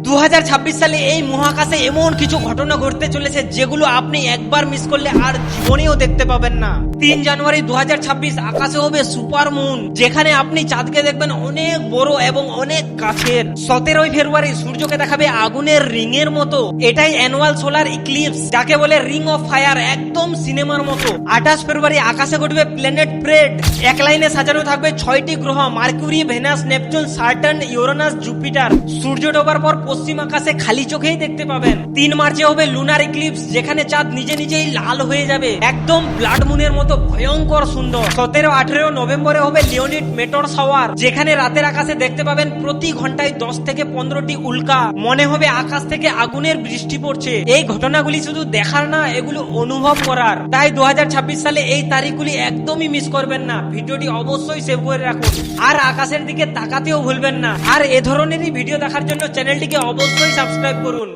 2026 সালে এই মহাকাশে এমন কিছু ঘটনা ঘটতে চলেছে যেগুলো আপনি একবার মিস করলে আর জীবনেও দেখতে পাবেন না। 3 জানুয়ারি 2026 আকাশে হবে সুপার মুন, যেখানে আপনি চাঁদকে দেখবেন অনেক বড় এবং অনেক কাছের। 17 ফেব্রুয়ারি সূর্যকে দেখাবে আগুনের রিং এর মতো। এটাই অ্যানুয়াল সোলার ইক্লিপস, যাকে বলে রিং অফ ফায়ার, একদম সিনেমার মতো। 28 ফেব্রুয়ারি আকাশে ঘটবে প্ল্যানেট প্রেড। এক লাইনে সাজানো থাকবে 6টি গ্রহ: mercury, venous, Neptune, sartan, Uranus, Jupiter. সূর্য ডোবার পর পশ্চিম আকাশে খালি চোখেই দেখতে পাবেন। 3 মার্চে হবে লুনার ইক্লিপস, যেখানে চাঁদ নিজে নিজেই লাল হয়ে যাবে, একদম ব্লাড মুনের মতো ভয়ঙ্কর সুন্দর। 17-18 নভেম্বরে হবে লিওনিড মেটর শাওয়ার, যেখানে রাতের আকাশে দেখতে পাবেন প্রতি ঘন্টায় 10 থেকে 15টি উল্কা। মনে হবে আকাশ থেকে আগুনের বৃষ্টি পড়ছে। এই ঘটনাগুলি শুধু দেখার না, এগুলো অনুভব করার। তাই 2026 সালে এই তারিখগুলি একদমই মিস করবেন না। ভিডিওটি অবশ্যই সেভ করে রাখুন আর আকাশের দিকে তাকাতেও ভুলবেন না। আর এ ধরনেরই ভিডিও দেখার জন্য চ্যানেলটিকে অবশ্যই সাবস্ক্রাইব করুন।